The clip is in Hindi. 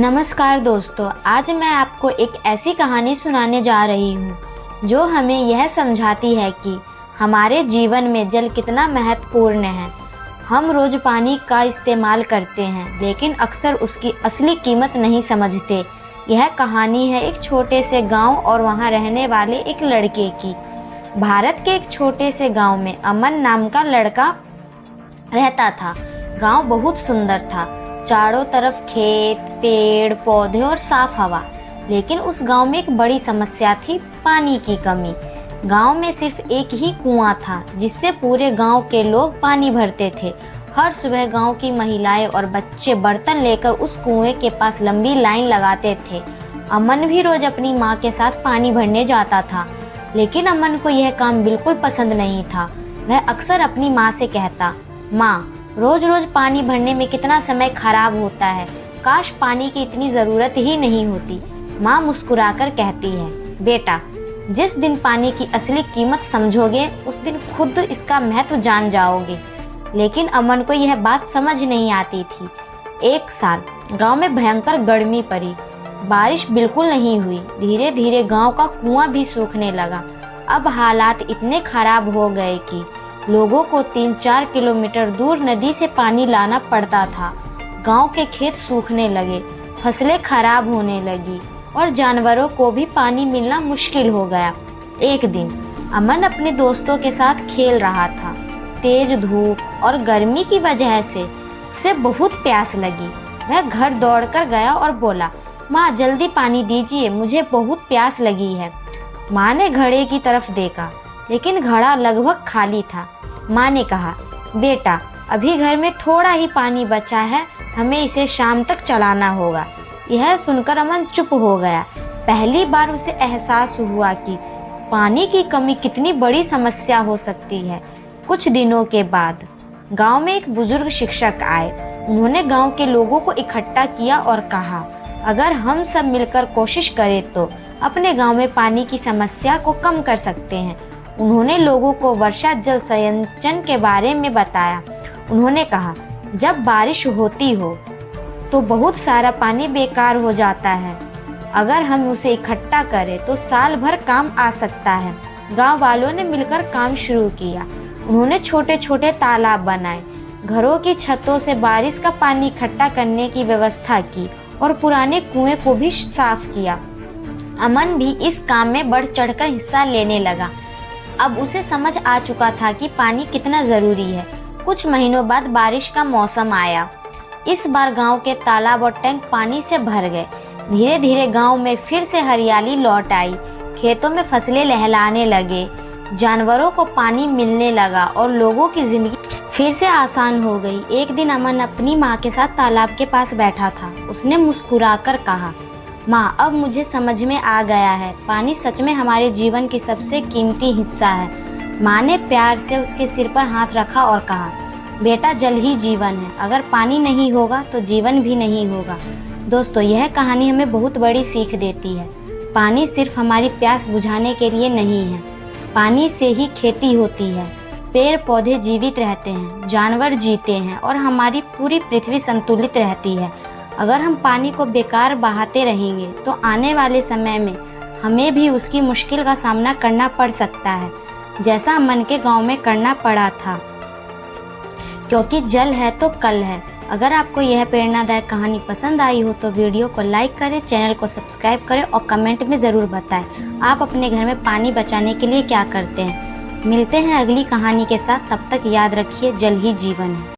नमस्कार दोस्तों, आज मैं आपको एक ऐसी कहानी सुनाने जा रही हूँ जो हमें यह समझाती है कि हमारे जीवन में जल कितना महत्वपूर्ण है। हम रोज़ पानी का इस्तेमाल करते हैं, लेकिन अक्सर उसकी असली कीमत नहीं समझते। यह कहानी है एक छोटे से गांव और वहां रहने वाले एक लड़के की। भारत के एक छोटे से गांव में अमन नाम का लड़का रहता था। गांव बहुत सुंदर था, चारों तरफ खेत, पेड़ पौधे और साफ हवा। लेकिन उस गांव में एक बड़ी समस्या थी, पानी की कमी। गांव में सिर्फ एक ही कुआं था जिससे पूरे गांव के लोग पानी भरते थे। हर सुबह गांव की महिलाएं और बच्चे बर्तन लेकर उस कुएं के पास लंबी लाइन लगाते थे। अमन भी रोज अपनी माँ के साथ पानी भरने जाता था, लेकिन अमन को यह काम बिल्कुल पसंद नहीं था। वह अक्सर अपनी माँ से कहता, माँ, रोज रोज पानी भरने में कितना समय खराब होता है, काश पानी की इतनी ज़रूरत ही नहीं होती। माँ मुस्कुराकर कहती है, बेटा, जिस दिन पानी की असली कीमत समझोगे उस दिन खुद इसका महत्व जान जाओगे। लेकिन अमन को यह बात समझ नहीं आती थी। एक साल गांव में भयंकर गर्मी पड़ी, बारिश बिल्कुल नहीं हुई। धीरे धीरे गांव का कुआं भी सूखने लगा। अब हालात इतने खराब हो गए कि लोगों को 3-4 किलोमीटर दूर नदी से पानी लाना पड़ता था। गांव के खेत सूखने लगे, फसलें खराब होने लगी और जानवरों को भी पानी मिलना मुश्किल हो गया। एक दिन अमन अपने दोस्तों के साथ खेल रहा था। तेज धूप और गर्मी की वजह से उसे बहुत प्यास लगी। वह घर दौड़कर गया और बोला, माँ, जल्दी पानी दीजिए, मुझे बहुत प्यास लगी है। माँ ने घड़े की तरफ देखा, लेकिन घड़ा लगभग खाली था। माँ ने कहा, बेटा, अभी घर में थोड़ा ही पानी बचा है, हमें इसे शाम तक चलाना होगा। यह सुनकर अमन चुप हो गया। पहली बार उसे एहसास हुआ कि पानी की कमी कितनी बड़ी समस्या हो सकती है। कुछ दिनों के बाद गांव में एक बुजुर्ग शिक्षक आए। उन्होंने गांव के लोगों को इकट्ठा किया और कहा, अगर हम सब मिलकर कोशिश करें तो अपने गांव में पानी की समस्या को कम कर सकते हैं। उन्होंने लोगों को वर्षा जल संचयन के बारे में बताया। उन्होंने कहा, जब बारिश होती हो तो बहुत सारा पानी बेकार हो जाता है। अगर हम उसे इकट्ठा करें तो साल भर काम आ सकता है। गांव वालों ने मिलकर काम शुरू किया। उन्होंने छोटे छोटे तालाब बनाए, घरों की छतों से बारिश का पानी इकट्ठा करने की व्यवस्था की और पुराने कुएं को भी साफ किया। अमन भी इस काम में बढ़ चढ़कर हिस्सा लेने लगा। अब उसे समझ आ चुका था कि पानी कितना ज़रूरी है। कुछ महीनों बाद बारिश का मौसम आया। इस बार गांव के तालाब और टैंक पानी से भर गए। धीरे धीरे गांव में फिर से हरियाली लौट आई। खेतों में फसलें लहलाने लगे, जानवरों को पानी मिलने लगा और लोगों की जिंदगी फिर से आसान हो गई। एक दिन अमन अपनी माँ के साथ तालाब के पास बैठा था। उसने मुस्कुराकर कहा, माँ, अब मुझे समझ में आ गया है, पानी सच में हमारे जीवन की सबसे कीमती हिस्सा है। माँ ने प्यार से उसके सिर पर हाथ रखा और कहा, बेटा, जल ही जीवन है, अगर पानी नहीं होगा तो जीवन भी नहीं होगा। दोस्तों, यह कहानी हमें बहुत बड़ी सीख देती है। पानी सिर्फ हमारी प्यास बुझाने के लिए नहीं है। पानी से ही खेती होती है, पेड़ पौधे जीवित रहते हैं, जानवर जीते हैं और हमारी पूरी पृथ्वी संतुलित रहती है। अगर हम पानी को बेकार बहाते रहेंगे तो आने वाले समय में हमें भी उसकी मुश्किल का सामना करना पड़ सकता है, जैसा अमन के गांव में करना पड़ा था। क्योंकि जल है तो कल है। अगर आपको यह प्रेरणादायक कहानी पसंद आई हो तो वीडियो को लाइक करें, चैनल को सब्सक्राइब करें और कमेंट में ज़रूर बताएं आप अपने घर में पानी बचाने के लिए क्या करते हैं। मिलते हैं अगली कहानी के साथ, तब तक याद रखिए, जल ही जीवन है।